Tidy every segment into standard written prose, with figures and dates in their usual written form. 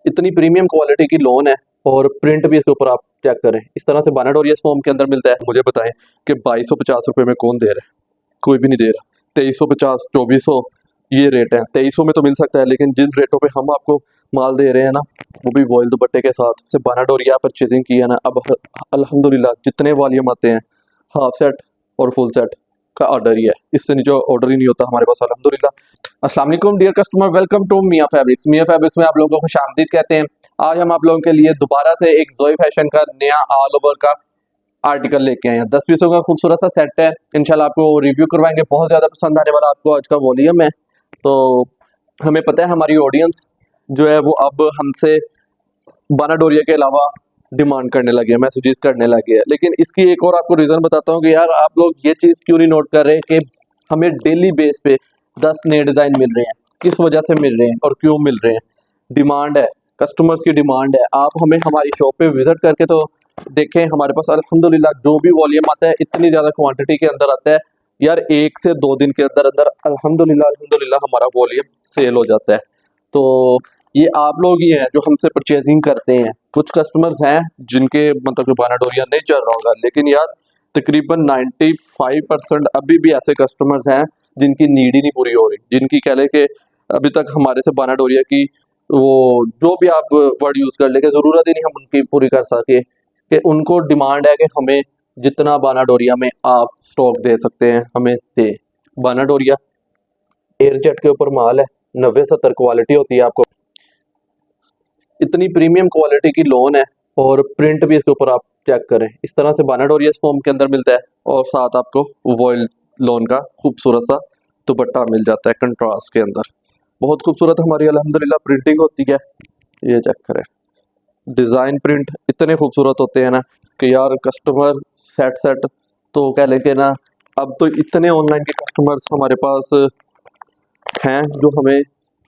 इतनी premium quality की loan है और प्रिंट भी इसके ऊपर आप चेक करें। इस तरह से बानाडोर ये फॉर्म के अंदर मिलता है। मुझे बताएं कि 2250 रुपये में कौन दे रहा है? कोई भी नहीं दे रहा। 2350, 2400 ये रेट है। 2300 में तो मिल सकता है, लेकिन जिन रेटों पे हम आपको माल दे रहे हैं ना, वो भी वॉयल दुपट्टे के साथ से बानाडोरिया परचेजिंग की है ना। अब अल्हम्दुलिल्लाह जितने वॉल्यूम आते हैं, हाफ सेट और फुल सेट का ऑर्डर ही है। इससे नीचे ऑर्डर ही नहीं होता हमारे पास अल्हम्दुलिल्लाह। अस्सलाम वालेकुम dear customer, welcome to Mian fabrics. Mian fabrics में आप लोगों को खुशामदीद कहते हैं। आज हम आप लोगों के लिए दोबारा से एक जोई फैशन का नया ऑल ओवर का आर्टिकल लेके आए हैं। 10 पीसों का खूबसूरत सा सेट है। इंशाल्लाह आपको रिव्यू करवाएंगे। बहुत ज्यादा पसंद आने वाला आपको आज का वॉल्यूम है। तो हमें पता है हमारी ऑडियंस जो है वो अब हमसे बानाडोरिया के अलावा डिमांड करने लगे हैं, मैसेजेस करने लगे हैं। लेकिन इसकी एक और आपको रीजन बताता हूँ कि यार आप लोग ये चीज क्यों नहीं नोट कर रहे कि हमें डेली बेस पे 10 नए डिजाइन मिल रहे हैं। किस वजह से मिल रहे हैं और क्यों मिल रहे हैं? डिमांड है, कस्टमर्स की डिमांड है। आप हमें हमारी शॉप पे विजिट करके तो देखें। हमारे पास अल्हम्दुलिल्लाह जो भी वॉल्यूम आता है इतनी ज्यादा क्वांटिटी के अंदर आता है यार, 1 से 2 दिन के अंदर अंदर अल्हम्दुलिल्लाह हमारा वॉल्यूम सेल हो जाता है। तो ये आप लोग ही हैं जो हमसे परचेजिंग करते हैं। कुछ कस्टमर्स हैं जिनके मतलब बानाडोरिया नहीं चल रहा होगा, लेकिन यार तकरीबन 95% अभी भी ऐसे कस्टमर्स हैं जिनकी नीड ही नहीं पूरी हो रही, जिनकी कह ले कि अभी तक हमारे से बानाडोरिया की वो जो भी आप वर्ड यूज कर ले कि जरूरत ही नहीं हम उनकी पूरी कर सके। कि उनको डिमांड है कि हमें जितना बानाडोरिया में आप स्टॉक दे सकते हैं हमें दे। बानाडोरिया एयरजेट के ऊपर माल है, 90-70 क्वालिटी होती है। आपको इतनी प्रीमियम क्वालिटी की लोन है और प्रिंट भी इसके ऊपर आप चेक करें। इस तरह से बानाडोरिया इस फॉर्म के अंदर मिलता है और साथ आपको वॉयल लोन का खूबसूरत सा दुपट्टा मिल जाता है कंट्रास्ट के अंदर। बहुत खूबसूरत हमारी अल्हम्दुलिल्लाह प्रिंटिंग होती है। ये चेक करें, डिज़ाइन प्रिंट इतने खूबसूरत होते हैं ना कि यार कस्टमर सेट सेट तो कह लेंगे ना। अब तो इतने ऑनलाइन के कस्टमर्स हमारे पास हैं जो हमें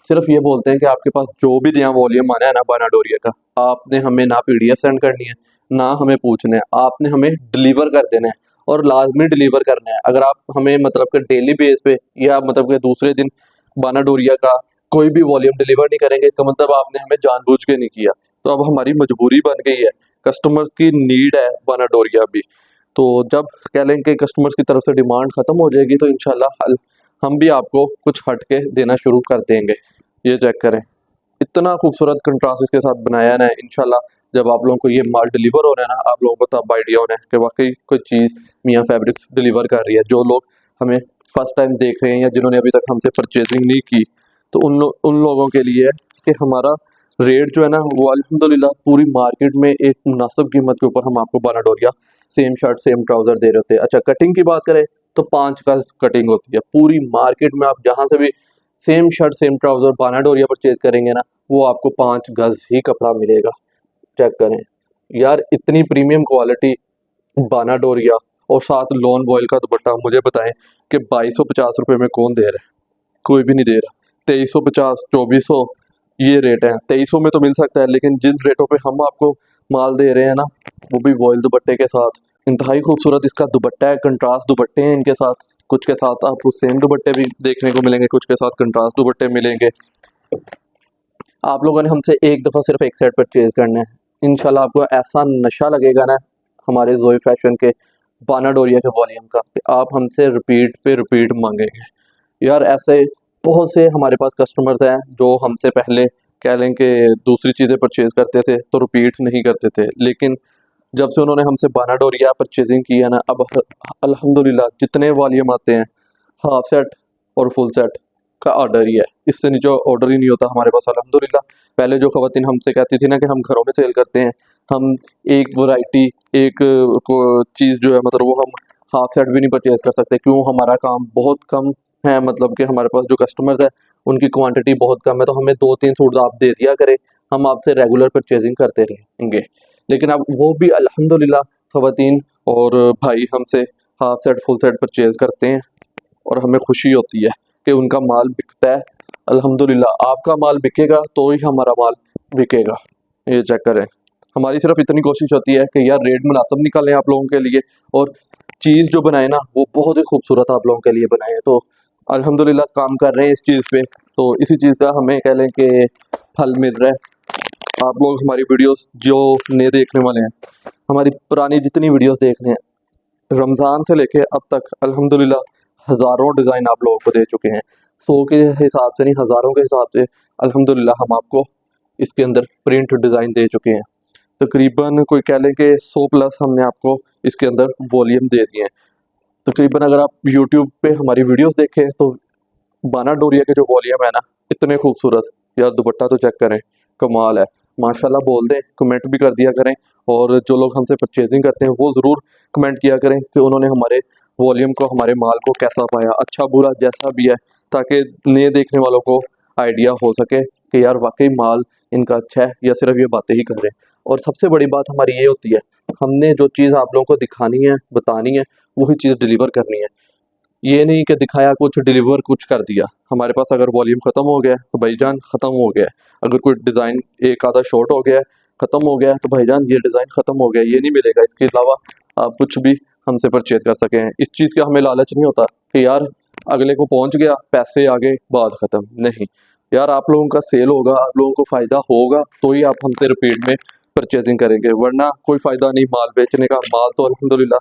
सिर्फ ये बोलते हैं कि आपके पास जो भी नया वॉल्यूम आना है ना बानाडोरिया का, आपने हमें ना पीडीएफ सेंड करनी है ना हमें पूछना है, आपने हमें डिलीवर कर देना है और लाजमी डिलीवर करना है। अगर आप हमें मतलब कि डेली बेस पे या मतलब कि दूसरे दिन बानाडोरिया का कोई भी वॉल्यूम डिलीवर नहीं करेंगे, इसका मतलब आपने हमें जानबूझ के नहीं किया। तो अब हमारी मजबूरी बन गई है, कस्टमर्स की नीड है बानाडोरिया भी। तो जब कह लें कि कस्टमर्स की तरफ से डिमांड खत्म हो जाएगी तो इंशाल्लाह हम भी आपको कुछ हट के देना शुरू कर देंगे। ये चेक करें, इतना खूबसूरत कंट्रास्ट इसके साथ बनाया है। इंशाल्लाह जब आप लोगों को ये माल डिलीवर हो रहा है ना, आप लोगों को तब आइडिया होना है कि वाकई कोई चीज़ मियां फैब्रिक्स डिलीवर कर रही है। जो लोग हमें फर्स्ट टाइम देख रहे हैं या जिन्होंने अभी तक हमसे परचेजिंग नहीं की, तो उन लोगों के लिए है कि हमारा रेट जो है ना वो अल्हम्दुलिल्लाह पूरी मार्केट में एक मुनासिब कीमत के ऊपर हम आपको बानाडोरिया सेम शर्ट सेम ट्राउज़र दे रहे होते हैं। अच्छा, कटिंग की बात करें तो 5 का कटिंग होती है पूरी मार्केट में। आप जहाँ से भी सेम शर्ट सेम ट्राउजर बानाडोरिया परचेज करेंगे ना, वो आपको 5 गज ही कपड़ा मिलेगा। चेक करें यार, इतनी प्रीमियम क्वालिटी बानाडोरिया और साथ लॉन वॉयल का दुपट्टा। मुझे बताएं कि 2250 रुपये में कौन दे रहा है? कोई भी नहीं दे रहा। 2350, 2400 ये रेट है। 2300 में तो मिल सकता है, लेकिन जिन रेटों पे हम आपको माल दे रहे हैं ना, वो भी वॉयल दुपट्टे के साथ। इंतहाई खूबसूरत इसका दुपट्टा है, कंट्रास्ट दुपट्टे हैं इनके साथ। कुछ के साथ आपको सेम दुपट्टे भी देखने को मिलेंगे, कुछ के साथ कंट्रास्ट दुपट्टे मिलेंगे। आप लोगों ने हमसे एक दफ़ा सिर्फ एक सेट परचेज करना है, इंशाल्लाह आपको ऐसा नशा लगेगा ना हमारे जोई फैशन के बानाडोरिया के वॉल्यूम का कि आप हमसे रिपीट पे रिपीट मांगेंगे। यार ऐसे बहुत से हमारे पास कस्टमर्स हैं जो हमसे पहले कह लें कि दूसरी चीज़ें परचेज करते थे तो रिपीट नहीं करते थे, लेकिन जब से उन्होंने हमसे बानाडोरिया परचेजिंग की है ना, अब अल्हम्दुलिल्लाह जितने वॉल्यूम आते हैं, हाफ सेट और फुल सेट का ऑर्डर ही है। इससे नीचे ऑर्डर ही नहीं होता हमारे पास अल्हम्दुलिल्लाह। पहले जो ख़वातीन हमसे कहती थी ना कि हम घरों में सेल करते हैं, हम एक वैरायटी एक को चीज़ जो है मतलब वो हम हाफ सेट भी नहीं परचेज कर सकते। क्यों? हमारा काम बहुत कम है, मतलब कि हमारे पास जो कस्टमर्स है उनकी क्वांटिटी बहुत कम है। तो हमें 2-3 सूट आप दे दिया करें, हम आपसे रेगुलर परचेजिंग करते रहेंगे। लेकिन अब वो भी अल्हम्दुलिल्लाह ख़वातीन और भाई हमसे half set full set purchase करते हैं और हमें खुशी होती है कि उनका माल बिकता है। अल्हम्दुलिल्लाह आपका माल बिकेगा तो ही हमारा माल बिकेगा। ये चेक करें, हमारी सिर्फ इतनी कोशिश होती है कि यार रेट मुनासिब निकालें आप लोगों के लिए और चीज़ जो बनाए ना वो बहुत ही खूबसूरत आप लोगों के लिए बनाए। तो अल्हम्दुलिल्लाह काम कर रहे हैं इस चीज़ पे, तो इसी चीज़ का हमें कह लें कि फल मिल रहा है। आप लोग हमारी वीडियोस जो नए देखने वाले हैं, हमारी पुरानी जितनी वीडियोस देखने हैं, रमज़ान से लेके अब तक अल्हम्दुलिल्लाह हज़ारों डिज़ाइन आप लोगों को दे चुके हैं। 100 के हिसाब से नहीं, हज़ारों के हिसाब से अल्हम्दुलिल्लाह हम आपको इसके अंदर प्रिंट डिज़ाइन दे चुके हैं। तकरीबन कोई कह लें कि 100 प्लस हमने आपको इसके अंदर वॉल्यूम दे दिए हैं। तकरीबन अगर आप यूट्यूब पे हमारी वीडियोस देखें तो बाना डोरिया के जो वॉल्यूम है ना, इतने खूबसूरत, यार दुपट्टा तो चेक करें, कमाल है। माशाल्लाह बोल दें, कमेंट भी कर दिया करें, और जो लोग हमसे परचेजिंग करते हैं वो ज़रूर कमेंट किया करें कि उन्होंने हमारे वॉल्यूम को, हमारे माल को कैसा पाया, अच्छा बुरा जैसा भी है, ताकि नए देखने वालों को आइडिया हो सके कि यार वाकई माल इनका अच्छा है या सिर्फ ये बातें ही कर रहे हैं। और सबसे बड़ी बात हमारी ये होती है, हमने जो चीज़ आप लोगों को दिखानी है, बतानी है, वही चीज़ डिलीवर करनी है। ये नहीं कि दिखाया कुछ, डिलीवर कुछ कर दिया। हमारे पास अगर वॉल्यूम ख़त्म हो गया है तो भाईजान ख़त्म हो गया है। अगर कोई डिज़ाइन एक आधा शॉर्ट हो गया है, ख़त्म हो गया है, तो भाईजान ये डिज़ाइन ख़त्म हो गया है, ये नहीं मिलेगा। इसके अलावा आप कुछ भी हमसे परचेज कर सकें। इस चीज़ का हमें लालच नहीं होता कि यार अगले को पहुंच गया, पैसे आगे, बात ख़त्म। नहीं यार, आप लोगों का सेल होगा, आप लोगों को फ़ायदा होगा तो ही आप हमसे रिपीट में परचेजिंग करेंगे, वरना कोई फ़ायदा नहीं माल बेचने का। माल तो अल्हम्दुलिल्लाह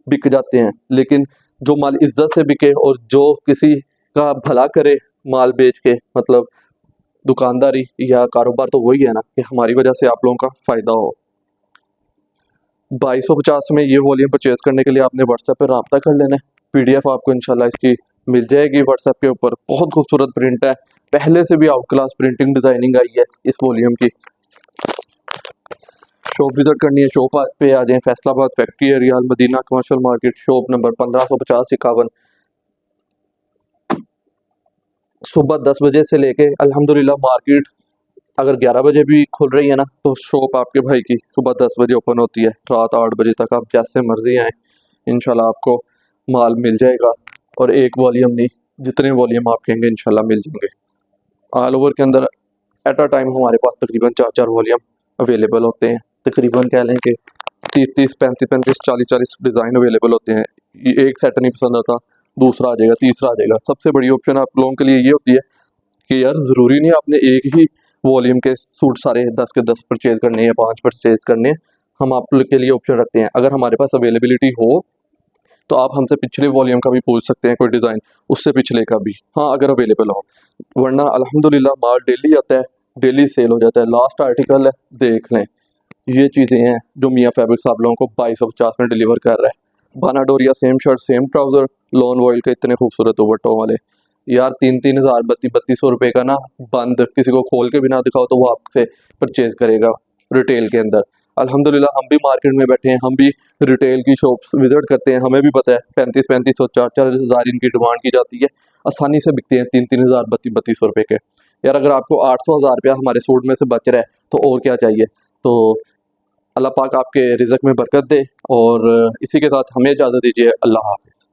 बिक जाते हैं, लेकिन जो माल इज्जत से बिके और जो किसी का भला करे माल बेच के, मतलब दुकानदारी या कारोबार, तो वही है ना कि हमारी वजह से आप लोगों का फ़ायदा हो। 2250 में ये वॉल्यूम परचेज करने के लिए आपने व्हाट्सएप पे रब्ता कर लेना है। पीडीएफ आपको इंशाल्लाह इसकी मिल जाएगी व्हाट्सएप के ऊपर। बहुत खूबसूरत प्रिंट है, पहले से भी आउट क्लास प्रिंटिंग डिज़ाइनिंग आई है इस वॉल्यूम की। शॉप विजिट करनी है, शॉप पे आ जाएं, Faisalabad factory area, Madina commercial market, shop number 1550 51। सुबह 10 बजे से लेके अल्हम्दुलिल्लाह मार्केट अगर 11 बजे भी खुल रही है ना, तो शॉप आपके भाई की सुबह 10 बजे ओपन होती है, रात 8 बजे तक। आप जैसे मर्जी आएँ, इंशाल्लाह आपको माल मिल जाएगा। और एक वॉल्यूम नहीं, जितने वॉल्यूम आप कहेंगे इंशाल्लाह मिल जाएंगे। ऑल ओवर के अंदर एट अ टाइम हमारे पास तकरीबन 4 वॉल्यूम अवेलेबल होते हैं। तकरीबन कह लें कि 30 35 40 डिज़ाइन अवेलेबल होते हैं। एक सेट नहीं पसंद आता, दूसरा आ जाएगा, तीसरा आ जाएगा। सबसे बड़ी ऑप्शन आप लोगों के लिए ये होती है कि यार ज़रूरी नहीं आपने एक ही वॉल्यूम के सूट सारे 10 के 10 परचेज करने हैं, 5 परचेज करने हैं। हम आप लोग के लिए ऑप्शन रखते हैं, अगर हमारे पास अवेलेबिलिटी हो तो आप हमसे पिछले वॉल्यूम का भी पूछ सकते हैं, कोई डिज़ाइन उससे पिछले का भी, हाँ अगर अवेलेबल हो। वरना अल्हम्दुलिल्लाह माल डेली आता है, डेली सेल हो जाता है। लास्ट आर्टिकल है, देख लें। ये चीज़ें हैं जो मियाँ फैब्रिक्स आप लोगों को 2250 में डिलीवर कर रहा है। बाना डोरिया same shirt same trouser, lawn voile के इतने खूबसूरत दुपट्टों वाले। यार 3-3 हज़ार 3200 रुपये का ना बंद, किसी को खोल के भी ना दिखाओ तो वो आपसे परचेज करेगा रिटेल के अंदर। अल्हम्दुलिल्लाह हम भी मार्केट में बैठे हैं, हम भी रिटेल की शॉप्स विजिट करते हैं, हमें भी पता है 35-3500 4-4 हज़ार इनकी डिमांड की जाती है। आसानी से बिकते हैं 3-3 हज़ार 3200 रुपये के। यार अगर आपको 800 हज़ार रुपया हमारे सूट में से बच रहा है तो और क्या चाहिए। तो अल्लाह पाक आपके रिज़्क में बरकत दे, और इसी के साथ हमें इजाज़त दीजिए। अल्लाह हाफ़िज़।